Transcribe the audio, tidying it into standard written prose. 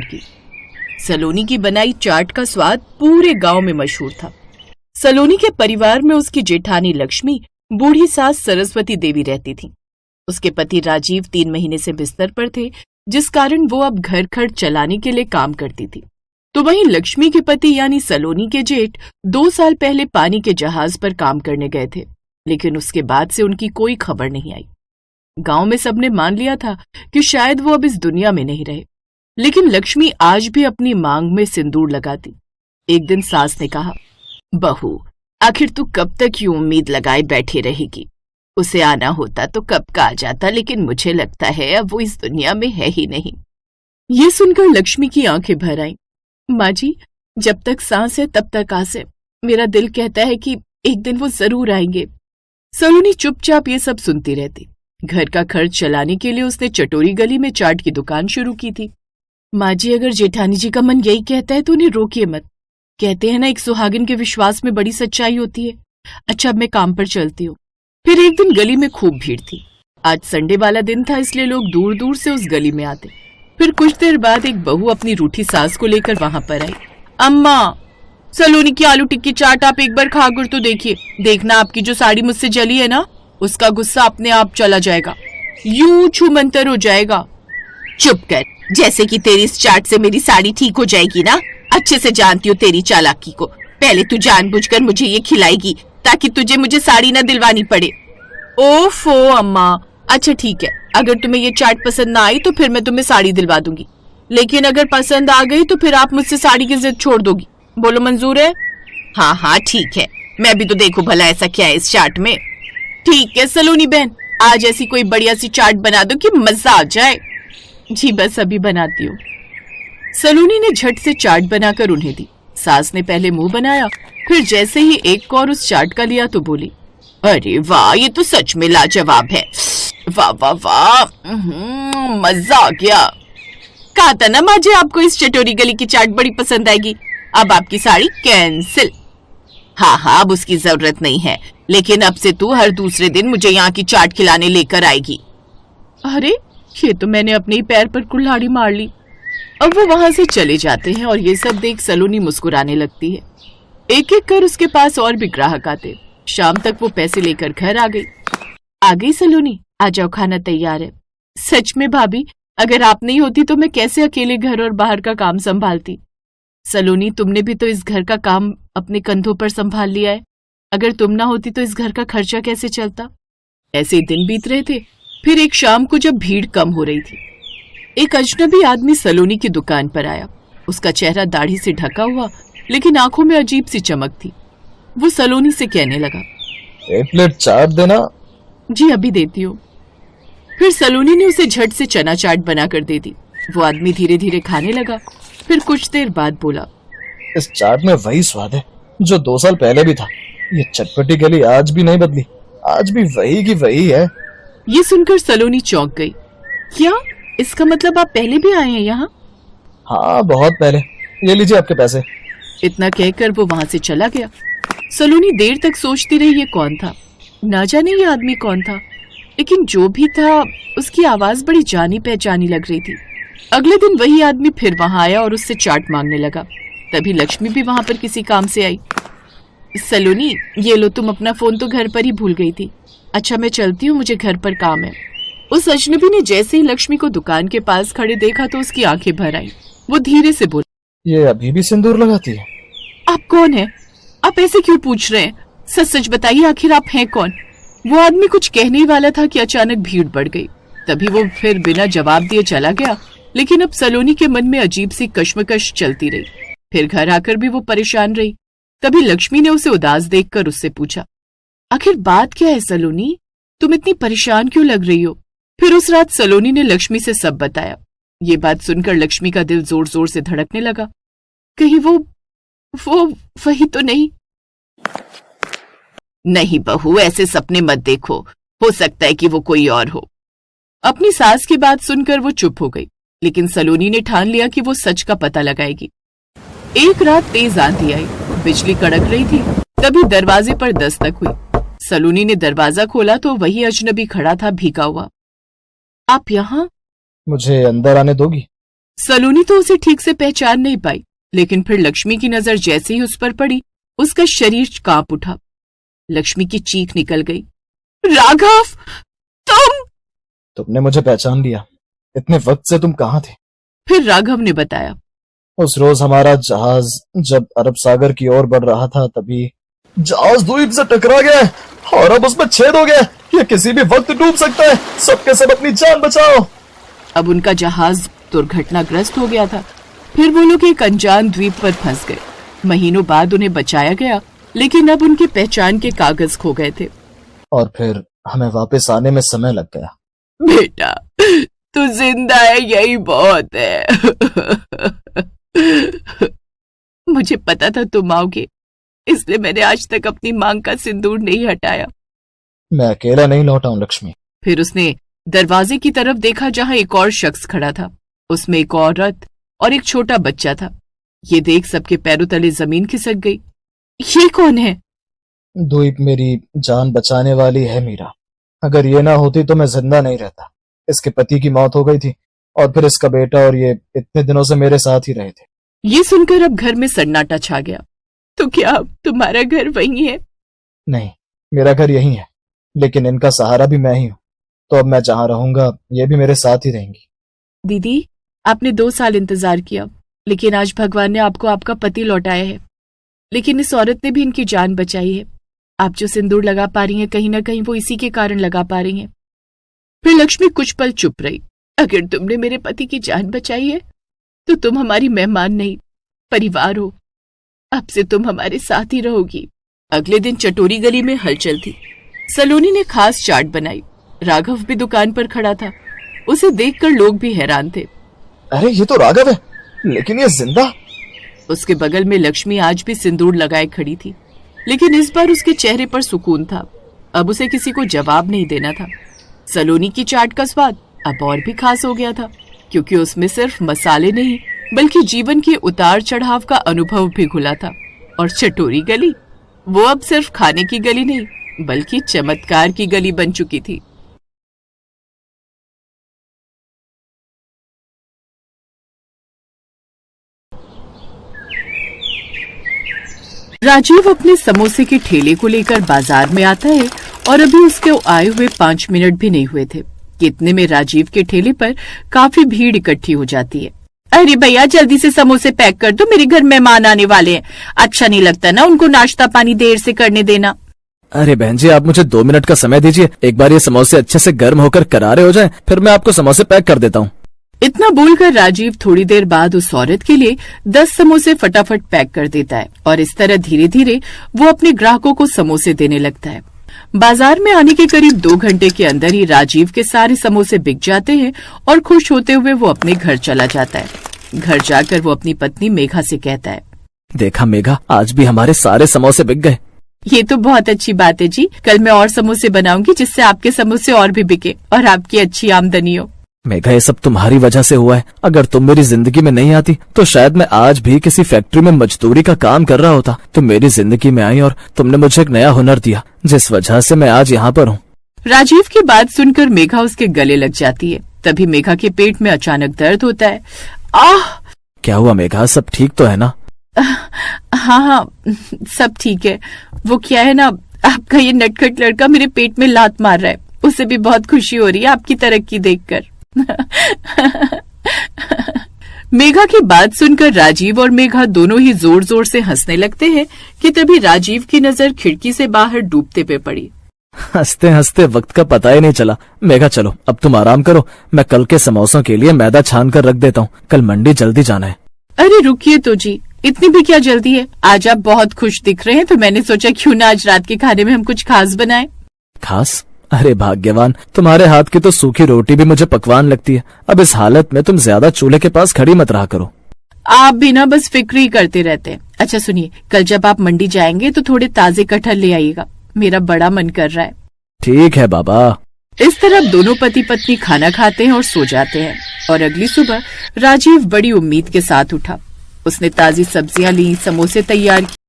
की। सलोनी की बनाई चाट का स्वाद पूरे गांव में मशहूर था। सलोनी के परिवार में उसकी जेठानी लक्ष्मी, बूढ़ी सास सरस्वती देवी रहती थी। उसके पति राजीव 3 महीने से बिस्तर पर थे, जिस कारण वो अब घर खर्च चलाने के लिए काम करती थी। तो वहीं लक्ष्मी के पति यानी सलोनी के जेठ 2 साल पहले पानी के जहाज पर काम करने गए थे, लेकिन उसके बाद से उनकी कोई खबर नहीं आई। गांव में सबने मान लिया था कि शायद वो अब इस दुनिया में नहीं रहे, लेकिन लक्ष्मी आज भी अपनी मांग में सिंदूर लगाती। एक दिन सास ने कहा, बहू, आखिर तू कब तक यूं उम्मीद लगाए बैठे रहेगी? उसे आना होता तो कब का आ जाता, लेकिन मुझे लगता है अब वो इस दुनिया में है ही नहीं। ये सुनकर लक्ष्मी की आंखें भर आईं। माँ जी, जब तक सांस है तब तक आस है। मेरा दिल कहता है कि एक दिन वो जरूर आएंगे। सलोनी चुपचाप ये सब सुनती रहती। घर का खर्च चलाने के लिए उसने चटोरी गली में चाट की दुकान शुरू की थी। माँ जी, अगर जेठानी जी का मन यही कहता है तो उन्हें रोकिए मत। कहते हैं ना, एक सुहागिन के विश्वास में बड़ी सच्चाई होती है। अच्छा, अब मैं काम पर चलती हूँ। फिर एक दिन गली में खूब भीड़ थी। आज संडे वाला दिन था, इसलिए लोग दूर दूर से उस गली में आते। फिर कुछ देर बाद एक बहू अपनी रूठी सास को लेकर वहां पर आई। अम्मा, सलोनी की आलू टिक्की चाट आप एक बार खाकर तो देखिए। देखना, आपकी जो साड़ी मुझसे जली है ना, उसका गुस्सा अपने आप चला जाएगा, यूं छूमंतर हो जाएगा। चुप कर, जैसे कि तेरी इस चाट से मेरी साड़ी ठीक हो जाएगी ना। अच्छे से जानती हूँ तेरी चालाकी को। पहले तू जानबूझकर मुझे ये खिलाएगी ताकि तुझे मुझे साड़ी ना दिलवानी पड़े। ओफो अम्मा, अच्छा ठीक है, अगर तुम्हें ये चाट पसंद ना आई तो फिर मैं तुम्हें साड़ी दिलवा दूंगी, लेकिन अगर पसंद आ गई तो फिर आप मुझसे साड़ी की जिद छोड़ दोगी। बोलो, मंजूर है? हाँ हाँ ठीक है, मैं भी तो देखूं भला ऐसा क्या है इस चाट में। ठीक है सलोनी बहन, आज ऐसी कोई बढ़िया सी चाट बना दो कि मजा आ जाए। जी बस अभी बनाती हूँ। सलोनी ने झट से चाट बनाकर उन्हें दी। सास ने पहले मुंह बनाया, फिर जैसे ही एक कौर उस चाट का लिया तो बोली, अरे वाह, ये तो सच में लाजवाब है। वाह वाह वाह, मजा आ गया। कहा था ना माँ जी, आपको इस चटोरी गली की चाट बड़ी पसंद आएगी। अब आपकी साड़ी कैंसिल। हाँ हाँ, अब उसकी जरूरत नहीं है, लेकिन अब से तू हर दूसरे दिन मुझे यहाँ की चाट खिलाने लेकर आएगी। अरे, ये तो मैंने अपने ही पैर पर कुल्हाड़ी मार ली। अब वो वहां से चले जाते हैं और ये सब देख सलोनी मुस्कुराने लगती है। एक एक कर उसके पास और भी ग्राहक आते। शाम तक वो पैसे लेकर घर आ गई सलोनी, आ जाओ, खाना तैयार है। सच में भाभी, अगर आप नहीं होती तो मैं कैसे अकेले घर और बाहर का काम संभालती। सलोनी, तुमने भी तो इस घर का काम अपने कंधों पर संभाल लिया है। अगर तुम ना होती तो इस घर का खर्चा कैसे चलता। ऐसे दिन बीत रहे थे। फिर एक शाम को जब भीड़ कम हो रही थी, एक अजनबी आदमी सलोनी की दुकान पर आया। उसका चेहरा दाढ़ी से ढका हुआ, लेकिन आंखों में अजीब सी चमक थी। वो सलोनी से कहने लगा, एक प्लेट चाट देना। जी अभी देती हूँ। फिर सलोनी ने उसे झट से चना चाट बनाकर दे दी। वो आदमी धीरे धीरे खाने लगा। फिर कुछ देर बाद बोला, इस चाट में वही स्वाद है जो 2 साल पहले भी था। ये चटपटी गली आज भी नहीं बदली, आज भी वही की वही है। ये सुनकर सलोनी चौंक गई। क्या, इसका मतलब आप पहले भी आए हैं यहाँ? हाँ, बहुत पहले। ये लीजिए आपके पैसे। इतना कहकर वो वहां से चला गया। सलोनी देर तक सोचती रही ये कौन था। ना जाने ये आदमी कौन था, लेकिन जो भी था उसकी आवाज बड़ी जानी पहचानी लग रही थी। अगले दिन वही आदमी फिर वहां आया और उससे चाट मांगने लगा। तभी लक्ष्मी भी वहां पर किसी काम से आई। सलोनी, ये लो, तुम अपना फोन तो घर पर ही भूल गई थी। अच्छा मैं चलती हूँ, मुझे घर पर काम है। उस अजनबी ने जैसे ही लक्ष्मी को दुकान के पास खड़े देखा तो उसकी आंखें भर आई। वो धीरे से बोला, ये अभी भी सिंदूर लगाती है? आप कौन है? आप ऐसे क्यों पूछ रहे हैं? सच सच बताइए, आखिर आप हैं कौन? वो आदमी कुछ कहने ही वाला था कि अचानक भीड़ बढ़ गई। तभी वो फिर बिना जवाब दिए चला गया। लेकिन अब सलोनी के मन में अजीब सी कश्मकश चलती रही। फिर घर आकर भी वो परेशान रही। तभी लक्ष्मी ने उसे उदास देखकर उससे पूछा, आखिर बात क्या है सलोनी, तुम इतनी परेशान क्यों लग रही हो? फिर उस रात सलोनी ने लक्ष्मी से सब बताया। ये बात सुनकर लक्ष्मी का दिल जोर जोर से धड़कने लगा। कहीं वो वही तो नहीं? नहीं बहू, ऐसे सपने मत देखो, हो सकता है कि वो कोई और हो। अपनी सास की बात सुनकर वो चुप हो गई, लेकिन सलोनी ने ठान लिया कि वो सच का पता लगाएगी। एक रात तेज आंधी आई, बिजली कड़क रही थी। तभी दरवाजे पर दस्तक हुई। सलोनी ने दरवाजा खोला तो वही अजनबी खड़ा था, भीगा हुआ। आप यहाँ? मुझे अंदर आने दोगी? सलोनी तो उसे ठीक से पहचान नहीं पाई, लेकिन फिर लक्ष्मी की नजर जैसे ही उस पर पड़ी, उसका शरीर कांप उठा। लक्ष्मी की चीख निकल गई, राघव, तुमने मुझे पहचान लिया। इतने वक्त से तुम कहाँ थे? फिर राघव ने बताया, उस रोज हमारा जहाज जब अरब सागर की ओर बढ़ रहा था, तभी जहाज द्वीप से टकरा गया है और अब उसमें छेद हो गया है। ये किसी भी वक्त डूब सकता है। सबके सब अपनी जान बचाओ। अब उनका जहाज दुर्घटनाग्रस्त हो गया था। फिर वो लोग एक अनजान द्वीप पर फंस गए। महीनों बाद उन्हें बचाया गया, लेकिन अब उनकी पहचान के कागज खो गए थे। और फिर हमें वापस आने में समय लग गया। बेटा, तू जिंदा है, यही बहुत है। मुझे पता था तुम आओगे, इसलिए मैंने आज तक अपनी मांग का सिंदूर नहीं हटाया। मैं अकेला नहीं लौटा हूं लक्ष्मी। फिर उसने दरवाजे की तरफ देखा, जहां एक और शख्स खड़ा था। उसमें एक औरत और एक छोटा बच्चा था। ये देख सबके पैरों तले जमीन खिसक गई। ये कौन है? द्वीप मेरी जान बचाने वाली है मीरा। अगर ये ना होती तो मैं जिंदा नहीं रहता। इसके पति की मौत हो गई थी और फिर इसका बेटा और ये इतने दिनों से मेरे साथ ही रहे थे। ये सुनकर अब घर में सन्नाटा छा गया। तो क्या अब तुम्हारा घर वही है? नहीं, मेरा घर यही है, लेकिन इनका सहारा भी मैं ही हूँ। तो अब मैं जहाँ रहूंगा ये भी मेरे साथ ही रहेंगी। दीदी, आपने 2 साल इंतजार किया, लेकिन आज भगवान ने आपको आपका पति लौटाया है। लेकिन इस औरत ने भी इनकी जान बचाई है। आप जो सिंदूर लगा पा रही हैं, कहीं ना कहीं वो इसी के कारण लगा पा रही हैं। फिर लक्ष्मी कुछ पल चुप रही। अगर तुमने मेरे पति की जान बचाई है तो तुम हमारी मेहमान नहीं, परिवार हो। अब से तुम हमारे साथ ही रहोगी। अगले दिन चटोरी गली में हलचल थी। सलोनी ने खास चाट बनाई। राघव भी दुकान पर खड़ा था। उसे देखकर लोग भी हैरान थे। अरे ये तो राघव है, लेकिन ये जिंदा। उसके बगल में लक्ष्मी आज भी सिंदूर लगाए खड़ी थी, लेकिन इस बार उसके चेहरे पर सुकून था। अब उसे किसी को जवाब नहीं देना था। सलोनी की चाट का स्वाद अब और भी खास हो गया था, क्योंकि उसमें सिर्फ मसाले नहीं बल्कि जीवन के उतार चढ़ाव का अनुभव भी घुला था। और चटोरी गली, वो अब सिर्फ खाने की गली नहीं बल्कि चमत्कार की गली बन चुकी थी। राजीव अपने समोसे के ठेले को लेकर बाजार में आता है और अभी उसके आए हुए 5 मिनट भी नहीं हुए थे कि इतने में राजीव के ठेले पर काफी भीड़ इकट्ठी हो जाती है। अरे भैया, जल्दी से समोसे पैक कर दो, मेरे घर मेहमान आने वाले हैं। अच्छा नहीं लगता ना उनको नाश्ता पानी देर से करने देना। अरे बहन जी, आप मुझे 2 मिनट का समय दीजिए। एक बार ये समोसे अच्छे से गर्म होकर करारे हो जाएं, फिर मैं आपको समोसे पैक कर देता हूँ। इतना बोलकर राजीव थोड़ी देर बाद उस औरत के लिए 10 समोसे फटाफट पैक कर देता है और इस तरह धीरे धीरे वो अपने ग्राहकों को समोसे देने लगता है। बाजार में आने के करीब 2 घंटे के अंदर ही राजीव के सारे समोसे बिक जाते हैं और खुश होते हुए वो अपने घर चला जाता है। घर जाकर वो अपनी पत्नी मेघा से कहता है, देखा मेघा, आज भी हमारे सारे समोसे बिक गए। ये तो बहुत अच्छी बात है जी। कल मैं और समोसे बनाऊंगी जिससे आपके समोसे और भी बिके और आपकी अच्छी आमदनी हो। मेघा, ये सब तुम्हारी वजह से हुआ है। अगर तुम मेरी जिंदगी में नहीं आती तो शायद मैं आज भी किसी फैक्ट्री में मजदूरी का काम कर रहा होता। तुम मेरी जिंदगी में आई और तुमने मुझे एक नया हुनर दिया, जिस वजह से मैं आज यहाँ पर हूँ। राजीव की बात सुनकर मेघा उसके गले लग जाती है। तभी मेघा के पेट में अचानक दर्द होता है। आह! क्या हुआ मेघा, सब ठीक तो है ना? हाँ, सब ठीक है। वो क्या है ना, आपका ये नटखट लड़का मेरे पेट में लात मार रहा है। उसे भी बहुत खुशी हो रही है आपकी तरक्की देखकर। मेघा की बात सुनकर राजीव और मेघा दोनों ही जोर जोर से हंसने लगते हैं कि तभी राजीव की नजर खिड़की से बाहर डूबते पे पड़ी। हंसते हंसते वक्त का पता ही नहीं चला। मेघा चलो, अब तुम आराम करो। मैं कल के समोसों के लिए मैदा छान कर रख देता हूँ। कल मंडी जल्दी जाना है। अरे रुकिए तो जी, इतनी भी क्या जल्दी है? आज आप बहुत खुश दिख रहे हैं तो मैंने सोचा क्यों ना आज रात के खाने में हम कुछ खास बनाएं। खास? अरे भाग्यवान, तुम्हारे हाथ की तो सूखी रोटी भी मुझे पकवान लगती है। अब इस हालत में तुम ज्यादा चूल्हे के पास खड़ी मत रहा करो। आप भी ना बस फिक्र ही करते रहते हैं। अच्छा सुनिए, कल जब आप मंडी जाएंगे तो थोड़े ताजे कटहल ले आइएगा, मेरा बड़ा मन कर रहा है। ठीक है बाबा। इस तरह दोनों पति पत्नी खाना खाते हैं और सो जाते हैं। और अगली सुबह राजीव बड़ी उम्मीद के साथ उठा। उसने ताजी सब्जियां ली, समोसे तैयार किए